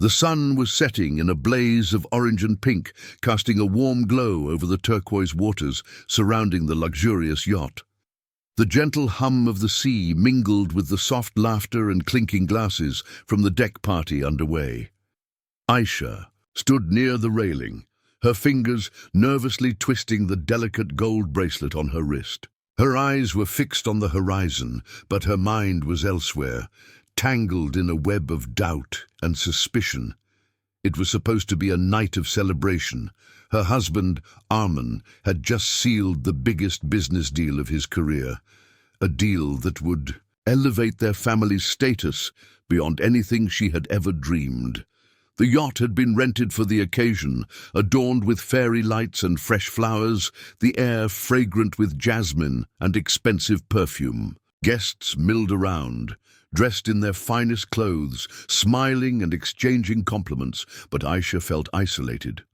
The sun was setting in a blaze of orange and pink, casting a warm glow over the turquoise waters surrounding the luxurious yacht. The gentle hum of the sea mingled with the soft laughter and clinking glasses from the deck party underway. Aisha stood near the railing, her fingers nervously twisting the delicate gold bracelet on her wrist. Her eyes were fixed on the horizon, but her mind was elsewhere, tangled in a web of doubt and suspicion. It was supposed to be a night of celebration. Her husband, Arman, had just sealed the biggest business deal of his career, a deal that would elevate their family's status beyond anything she had ever dreamed. The yacht had been rented for the occasion, adorned with fairy lights and fresh flowers, the air fragrant with jasmine and expensive perfume. Guests milled around, dressed in their finest clothes, smiling and exchanging compliments, but Aisha felt isolated.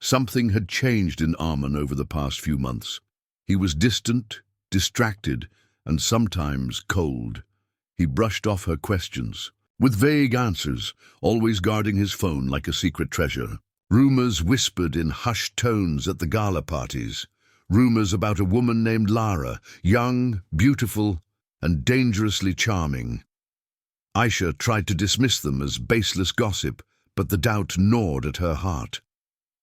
Something had changed in Arman over the past few months. He was distant, distracted, and sometimes cold. He brushed off her questions, with vague answers, always guarding his phone like a secret treasure. Rumors whispered in hushed tones at the gala parties. Rumors about a woman named Lara, young, beautiful, and dangerously charming. Aisha tried to dismiss them as baseless gossip, but the doubt gnawed at her heart.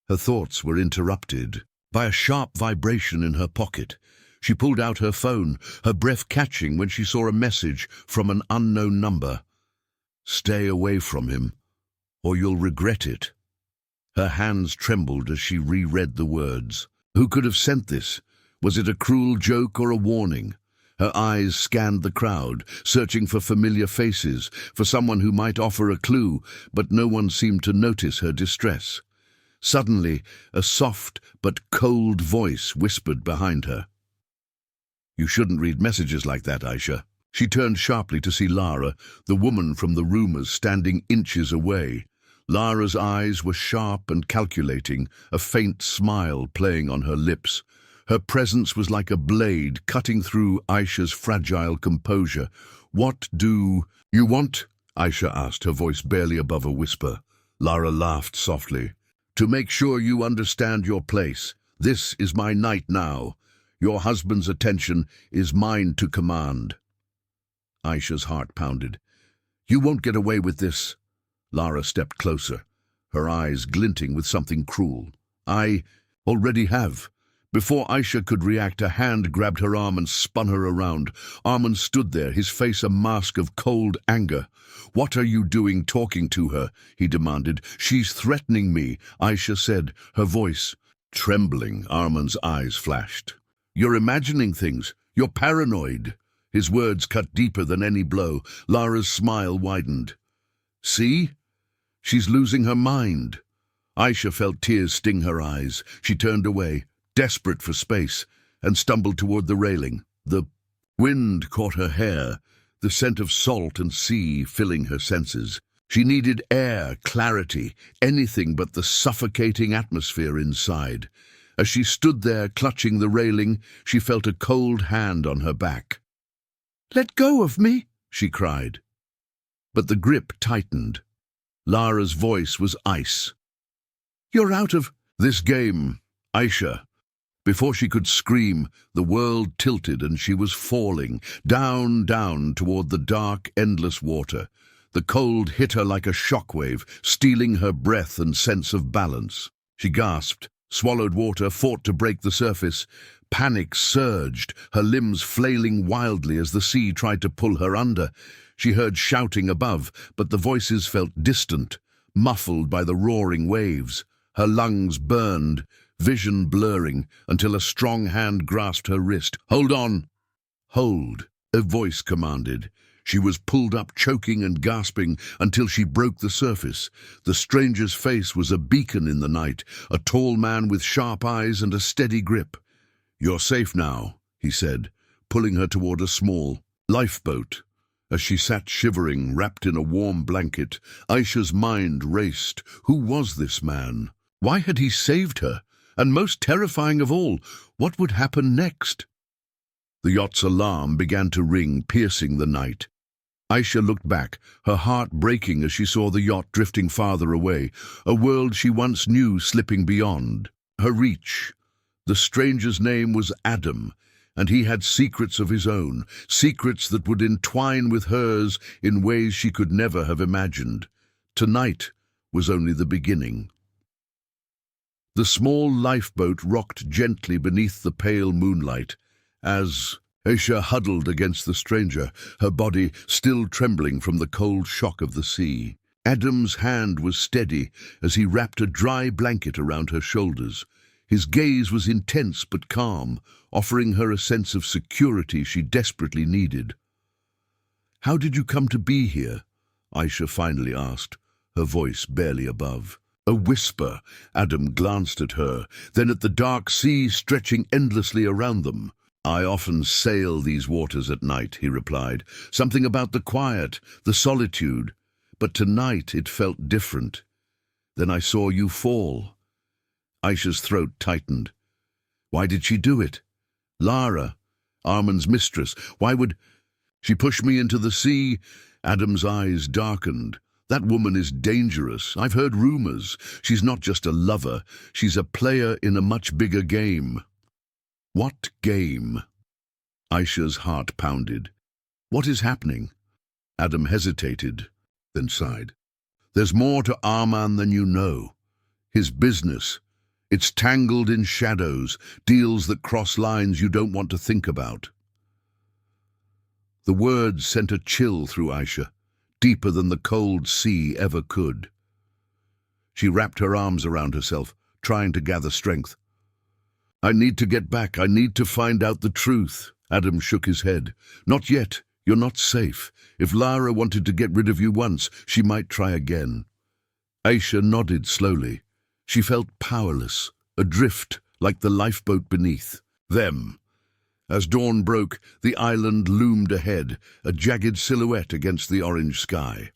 Her thoughts were interrupted by a sharp vibration in her pocket. She pulled out her phone, her breath catching when she saw a message from an unknown number. "Stay away from him, or you'll regret it." Her hands trembled as she reread the words. Who could have sent this? Was it a cruel joke or a warning? Her eyes scanned the crowd, searching for familiar faces, for someone who might offer a clue, but no one seemed to notice her distress. Suddenly, a soft but cold voice whispered behind her. "You shouldn't read messages like that, Aisha." She turned sharply to see Lara, the woman from the rumors, standing inches away. Lara's eyes were sharp and calculating, a faint smile playing on her lips. Her presence was like a blade cutting through Aisha's fragile composure. "What do you want?" Aisha asked, her voice barely above a whisper. Lara laughed softly. "To make sure you understand your place. This is my night now. Your husband's attention is mine to command." Aisha's heart pounded. "You won't get away with this." Lara stepped closer, her eyes glinting with something cruel. "I already have." Before Aisha could react, a hand grabbed her arm and spun her around. Arman stood there, his face a mask of cold anger. "What are you doing talking to her?" he demanded. "She's threatening me," Aisha said, her voice trembling. Arman's eyes flashed. "You're imagining things. You're paranoid." His words cut deeper than any blow. Lara's smile widened. "See? She's losing her mind." Aisha felt tears sting her eyes. She turned away, desperate for space, and stumbled toward the railing. The wind caught her hair, the scent of salt and sea filling her senses. She needed air, clarity, anything but the suffocating atmosphere inside. As she stood there clutching the railing, she felt a cold hand on her back. "Let go of me," she cried. But the grip tightened. Lara's voice was ice. "You're out of this game, Aisha." Before she could scream, the world tilted and she was falling, down, down toward the dark, endless water. The cold hit her like a shockwave, stealing her breath and sense of balance. She gasped, swallowed water, fought to break the surface. Panic surged, her limbs flailing wildly as the sea tried to pull her under. She heard shouting above, but the voices felt distant, muffled by the roaring waves. Her lungs burned, vision blurring, until a strong hand grasped her wrist. "Hold on!" "Hold," a voice commanded. She was pulled up, choking and gasping, until she broke the surface. The stranger's face was a beacon in the night, a tall man with sharp eyes and a steady grip. "You're safe now," he said, pulling her toward a small lifeboat. As she sat shivering, wrapped in a warm blanket, Aisha's mind raced. Who was this man? Why had he saved her? And most terrifying of all, what would happen next? The yacht's alarm began to ring, piercing the night. Aisha looked back, her heart breaking as she saw the yacht drifting farther away, a world she once knew slipping beyond her reach. The stranger's name was Adam, and he had secrets of his own, secrets that would entwine with hers in ways she could never have imagined. Tonight was only the beginning. The small lifeboat rocked gently beneath the pale moonlight as Aisha huddled against the stranger, her body still trembling from the cold shock of the sea. Adam's hand was steady as he wrapped a dry blanket around her shoulders. His gaze was intense but calm, offering her a sense of security she desperately needed. "How did you come to be here?" Aisha finally asked, her voice barely above. A whisper. Adam glanced at her, then at the dark sea stretching endlessly around them. "I often sail these waters at night," he replied. "Something about the quiet, the solitude. But tonight it felt different. Then I saw you fall." Aisha's throat tightened. Why did she do it? Lara, Armand's mistress. Why would she push me into the sea? Adam's eyes darkened. "That woman is dangerous. I've heard rumors. She's not just a lover. She's a player in a much bigger game." "What game?" Aisha's heart pounded. "What is happening?" Adam hesitated, then sighed. "There's more to Armand than you know. His business. It's tangled in shadows, deals that cross lines you don't want to think about." The words sent a chill through Aisha, deeper than the cold sea ever could. She wrapped her arms around herself, trying to gather strength. "I need to get back. I need to find out the truth." Adam shook his head. "Not yet. You're not safe. If Lara wanted to get rid of you once, she might try again." Aisha nodded slowly. She felt powerless, adrift like the lifeboat beneath them. As dawn broke, the island loomed ahead, a jagged silhouette against the orange sky.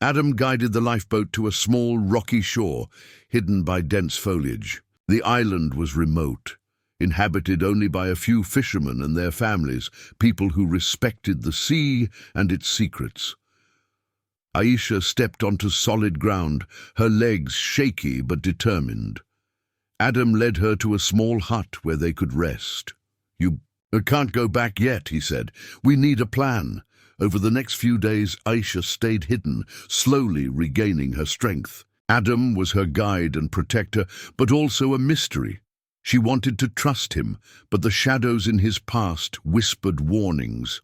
Adam guided the lifeboat to a small rocky shore, hidden by dense foliage. The island was remote, inhabited only by a few fishermen and their families, people who respected the sea and its secrets. Aisha stepped onto solid ground, her legs shaky but determined. Adam led her to a small hut where they could rest. "You can't go back yet," he said. "We need a plan." Over the next few days, Aisha stayed hidden, slowly regaining her strength. Adam was her guide and protector, but also a mystery. She wanted to trust him, but the shadows in his past whispered warnings.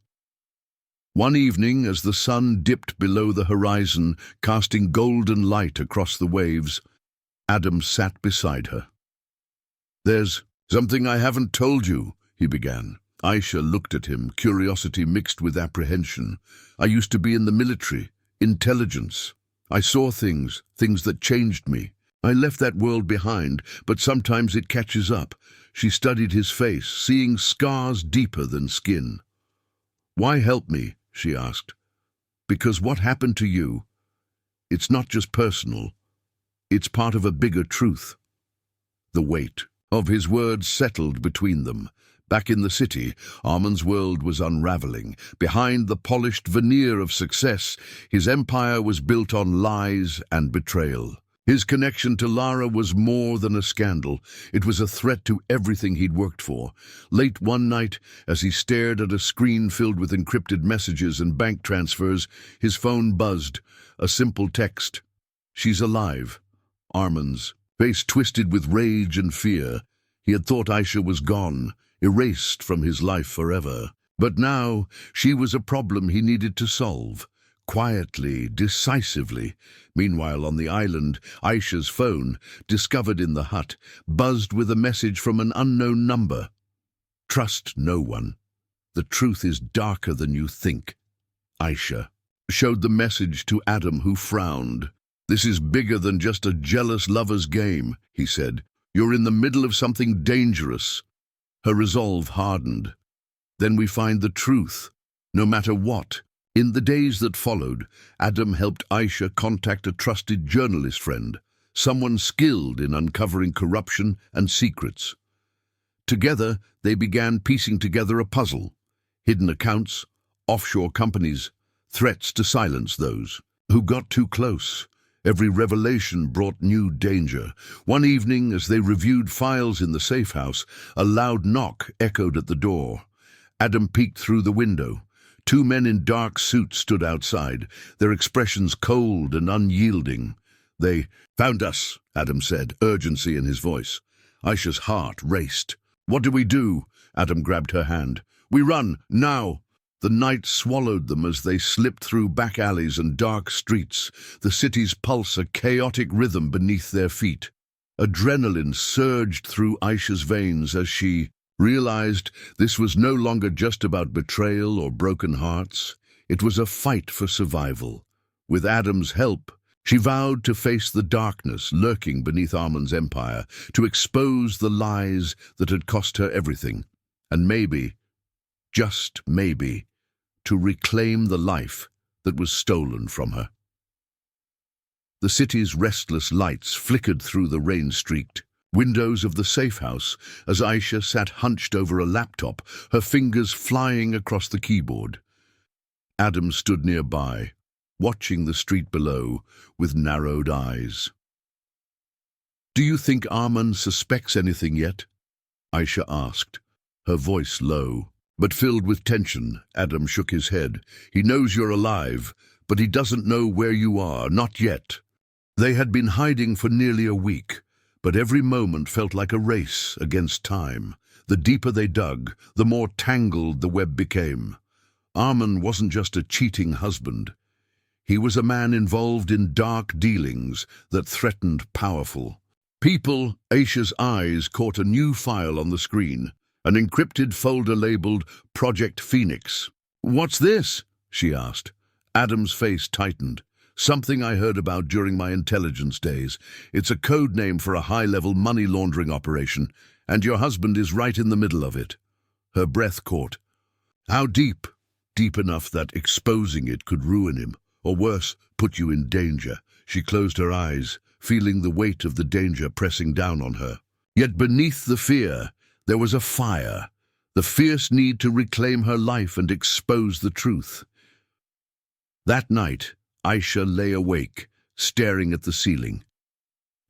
One evening, as the sun dipped below the horizon, casting golden light across the waves, Adam sat beside her. "There's something I haven't told you," he began. Aisha looked at him, curiosity mixed with apprehension. "I used to be in the military, intelligence. I saw things that changed me. I left that world behind, but sometimes it catches up." She studied his face, seeing scars deeper than skin. "Why help me?" she asked. "Because what happened to you, it's not just personal. It's part of a bigger truth." The weight of his words settled between them. Back in the city, Armand's world was unraveling. Behind the polished veneer of success, his empire was built on lies and betrayal. His connection to Lara was more than a scandal. It was a threat to everything he'd worked for. Late one night, as he stared at a screen filled with encrypted messages and bank transfers, his phone buzzed. A simple text. "She's alive." Armand's face twisted with rage and fear. He had thought Aisha was gone, erased from his life forever. But now, she was a problem he needed to solve. Quietly, decisively. Meanwhile, on the island, Aisha's phone, discovered in the hut, buzzed with a message from an unknown number. "Trust no one. The truth is darker than you think." Aisha showed the message to Adam, who frowned. "This is bigger than just a jealous lover's game," he said. "You're in the middle of something dangerous." Her resolve hardened. "Then we find the truth, no matter what." In the days that followed, Adam helped Aisha contact a trusted journalist friend, someone skilled in uncovering corruption and secrets. Together, they began piecing together a puzzle: hidden accounts, offshore companies, threats to silence those who got too close. Every revelation brought new danger. One evening, as they reviewed files in the safe house, a loud knock echoed at the door. Adam peeked through the window. Two men in dark suits stood outside, their expressions cold and unyielding. "They found us," Adam said, urgency in his voice. Aisha's heart raced. "What do we do?" Adam grabbed her hand. "We run, now!" The night swallowed them as they slipped through back alleys and dark streets, the city's pulse a chaotic rhythm beneath their feet. Adrenaline surged through Aisha's veins as she realized this was no longer just about betrayal or broken hearts. It was a fight for survival. With Adam's help, she vowed to face the darkness lurking beneath Arman's empire, to expose the lies that had cost her everything, and maybe, just maybe, to reclaim the life that was stolen from her. The city's restless lights flickered through the rain-streaked windows of the safe house as Aisha sat hunched over a laptop, her fingers flying across the keyboard. Adam stood nearby, watching the street below with narrowed eyes. "Do you think Arman suspects anything yet?" Aisha asked, her voice low, but filled with tension. Adam shook his head. "He knows you're alive, but he doesn't know where you are, not yet." They had been hiding for nearly a week, but every moment felt like a race against time. The deeper they dug, the more tangled the web became. Arman wasn't just a cheating husband. He was a man involved in dark dealings that threatened powerful people. Aisha's eyes caught a new file on the screen, an encrypted folder labeled Project Phoenix. "What's this?" she asked. Adam's face tightened. "Something I heard about during my intelligence days. It's a code name for a high-level money laundering operation, and your husband is right in the middle of it." Her breath caught. "How deep?" "Deep enough that exposing it could ruin him, or worse, put you in danger." She closed her eyes, feeling the weight of the danger pressing down on her. Yet beneath the fear, there was a fire, the fierce need to reclaim her life and expose the truth. That night, Aisha lay awake, staring at the ceiling.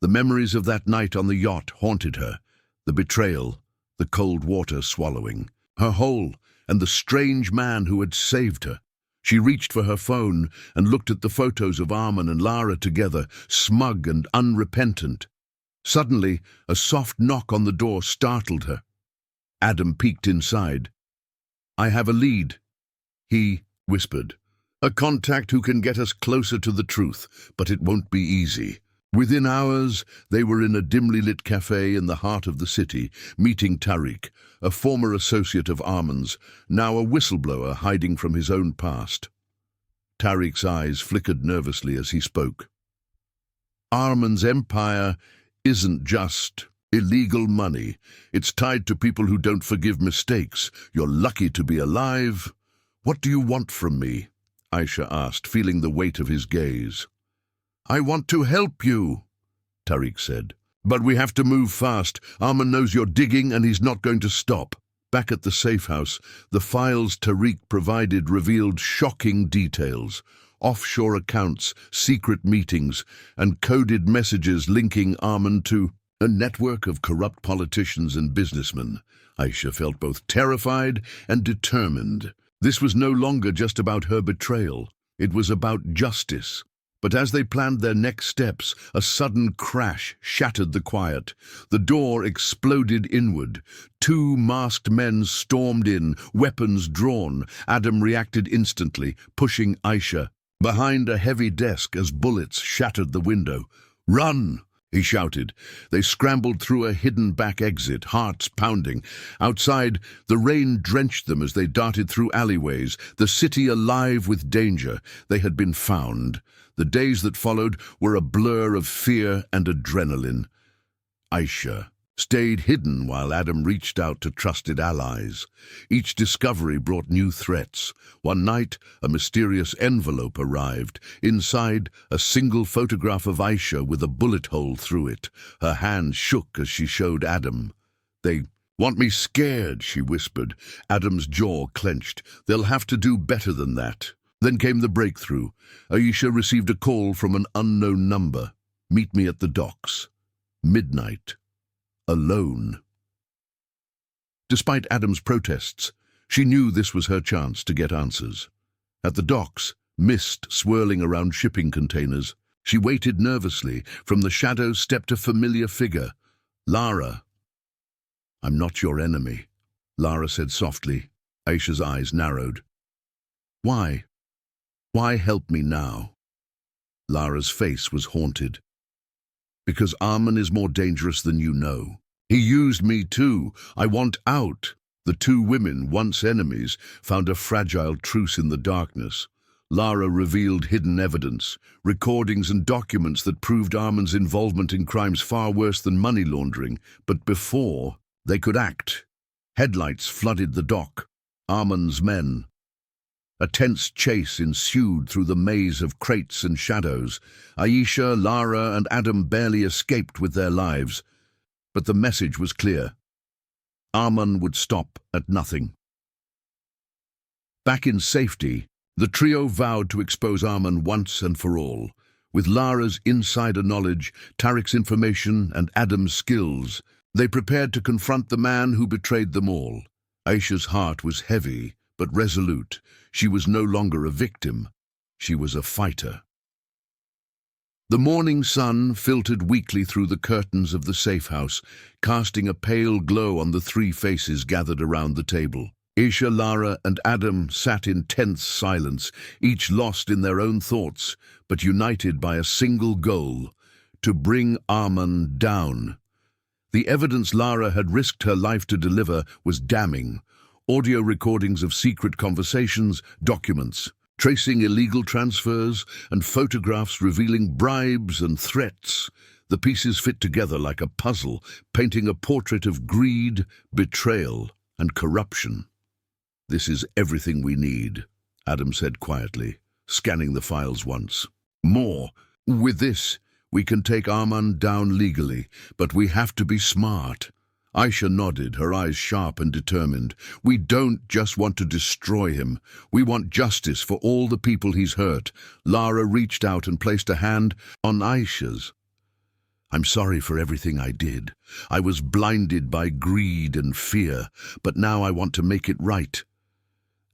The memories of that night on the yacht haunted her, the betrayal, the cold water swallowing, her hole, and the strange man who had saved her. She reached for her phone and looked at the photos of Arman and Lara together, smug and unrepentant. Suddenly, a soft knock on the door startled her. Adam peeked inside. "I have a lead," he whispered. "A contact who can get us closer to the truth, but it won't be easy." Within hours, they were in a dimly lit cafe in the heart of the city, meeting Tariq, a former associate of Arman's, now a whistleblower hiding from his own past. Tariq's eyes flickered nervously as he spoke. "Arman's empire isn't just illegal money. It's tied to people who don't forgive mistakes. You're lucky to be alive." "What do you want from me?" Aisha asked, feeling the weight of his gaze. "I want to help you," Tariq said. "But we have to move fast. Arman knows you're digging and he's not going to stop." Back at the safe house, the files Tariq provided revealed shocking details. Offshore accounts, secret meetings, and coded messages linking Arman to a network of corrupt politicians and businessmen. Aisha felt both terrified and determined. This was no longer just about her betrayal. It was about justice. But as they planned their next steps, a sudden crash shattered the quiet. The door exploded inward. Two masked men stormed in, weapons drawn. Adam reacted instantly, pushing Aisha behind a heavy desk as bullets shattered the window. "Run!" he shouted. They scrambled through a hidden back exit, hearts pounding. Outside, the rain drenched them as they darted through alleyways, the city alive with danger. They had been found. The days that followed were a blur of fear and adrenaline. Aisha stayed hidden while Adam reached out to trusted allies. Each discovery brought new threats. One night, a mysterious envelope arrived. Inside, a single photograph of Aisha with a bullet hole through it. Her hand shook as she showed Adam. "They want me scared," she whispered. Adam's jaw clenched. "They'll have to do better than that." Then came the breakthrough. Aisha received a call from an unknown number. Meet me at the docks. Midnight. Alone. Despite Adam's protests, she knew this was her chance to get answers. At the docks, mist swirling around shipping containers, she waited nervously. From the shadows stepped a familiar figure. Lara. "I'm not your enemy," Lara said softly. Aisha's eyes narrowed. "Why? Why help me now?" Lara's face was haunted. "Because Arman is more dangerous than you know. He used me too. I want out." The two women, once enemies, found a fragile truce in the darkness. Lara revealed hidden evidence, recordings and documents that proved Arman's involvement in crimes far worse than money laundering. But before they could act, headlights flooded the dock. Arman's men. A tense chase ensued through the maze of crates and shadows. Aisha, Lara, and Adam barely escaped with their lives. But the message was clear. Arman would stop at nothing. Back in safety, the trio vowed to expose Arman once and for all. With Lara's insider knowledge, Tarek's information, and Adam's skills, they prepared to confront the man who betrayed them all. Aisha's heart was heavy, but resolute. She was no longer a victim. She was a fighter. The morning sun filtered weakly through the curtains of the safe house, casting a pale glow on the three faces gathered around the table. Aisha, Lara, and Adam sat in tense silence, each lost in their own thoughts, but united by a single goal: to bring Arman down. The evidence Lara had risked her life to deliver was damning. Audio recordings of secret conversations, documents tracing illegal transfers, and photographs revealing bribes and threats. The pieces fit together like a puzzle, painting a portrait of greed, betrayal, and corruption. "This is everything we need," Adam said quietly, scanning the files once. "More. With this, we can take Arman down legally, but we have to be smart." Aisha nodded, her eyes sharp and determined. "We don't just want to destroy him. We want justice for all the people he's hurt." Lara reached out and placed a hand on Aisha's. "I'm sorry for everything I did. I was blinded by greed and fear, but now I want to make it right."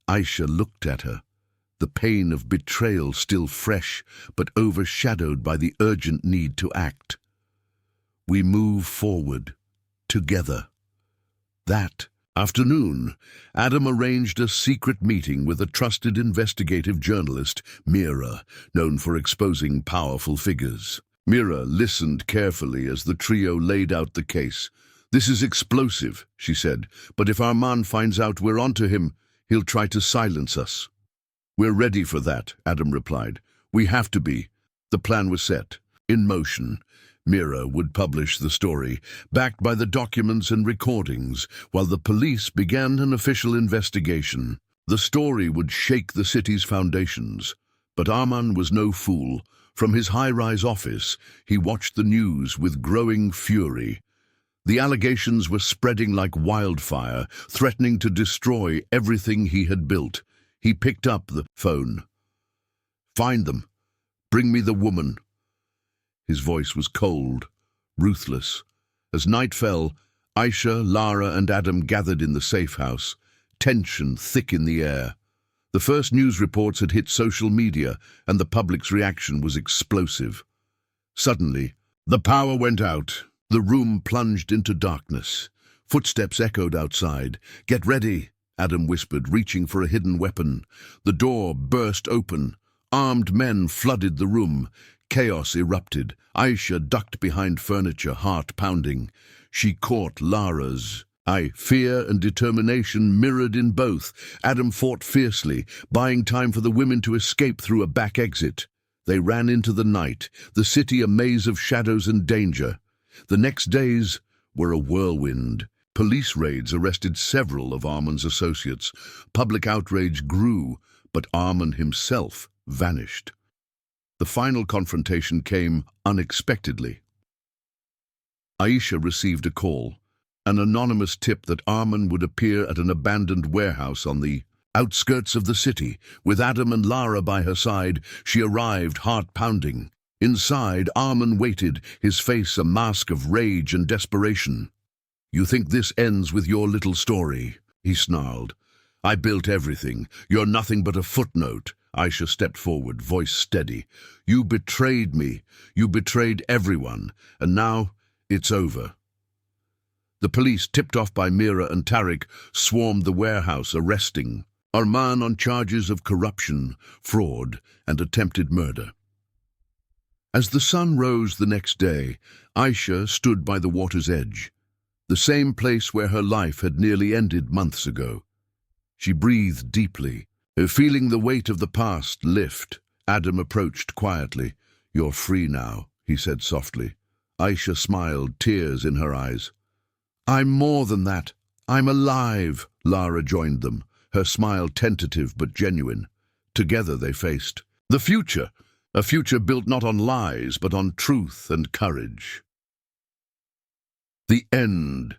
Aisha looked at her, the pain of betrayal still fresh, but overshadowed by the urgent need to act. "We move forward. Together." That afternoon, Adam arranged a secret meeting with a trusted investigative journalist, Mira, known for exposing powerful figures. Mira listened carefully as the trio laid out the case. "This is explosive," she said, "but if Arman finds out we're onto him, he'll try to silence us." "We're ready for that," Adam replied. "We have to be." The plan was set, in motion. Mira would publish the story, backed by the documents and recordings, while the police began an official investigation. The story would shake the city's foundations. But Arman was no fool. From his high-rise office, he watched the news with growing fury. The allegations were spreading like wildfire, threatening to destroy everything he had built. He picked up the phone. "Find them. Bring me the woman." His voice was cold, ruthless. As night fell, Aisha, Lara, and Adam gathered in the safe house, tension thick in the air. The first news reports had hit social media, and the public's reaction was explosive. Suddenly, the power went out. The room plunged into darkness. Footsteps echoed outside. "Get ready," Adam whispered, reaching for a hidden weapon. The door burst open. Armed men flooded the room. Chaos erupted. Aisha ducked behind furniture, heart pounding. She caught Lara's eye. Fear and determination mirrored in both. Adam fought fiercely, buying time for the women to escape through a back exit. They ran into the night, the city a maze of shadows and danger. The next days were a whirlwind. Police raids arrested several of Arman's associates. Public outrage grew, but Arman himself vanished. The final confrontation came unexpectedly. Aisha received a call, an anonymous tip that Arman would appear at an abandoned warehouse on the Outskirts of the city, with Adam and Lara by her side, she arrived, heart pounding. Inside, Armin waited, his face a mask of rage and desperation. "You think this ends with your little story?" he snarled. "I built everything. You're nothing but a footnote." Aisha stepped forward, voice steady. "You betrayed me. You betrayed everyone. And now, it's over." The police, tipped off by Mira and Tariq, swarmed the warehouse, arresting Arman on charges of corruption, fraud, and attempted murder. As the sun rose the next day, Aisha stood by the water's edge, the same place where her life had nearly ended months ago. She breathed deeply, feeling the weight of the past lift. Adam approached quietly. "You're free now," he said softly. Aisha smiled, tears in her eyes. "I'm more than that. I'm alive," Lara joined them, her smile tentative but genuine. Together they faced the future, a future built not on lies but on truth and courage. The end.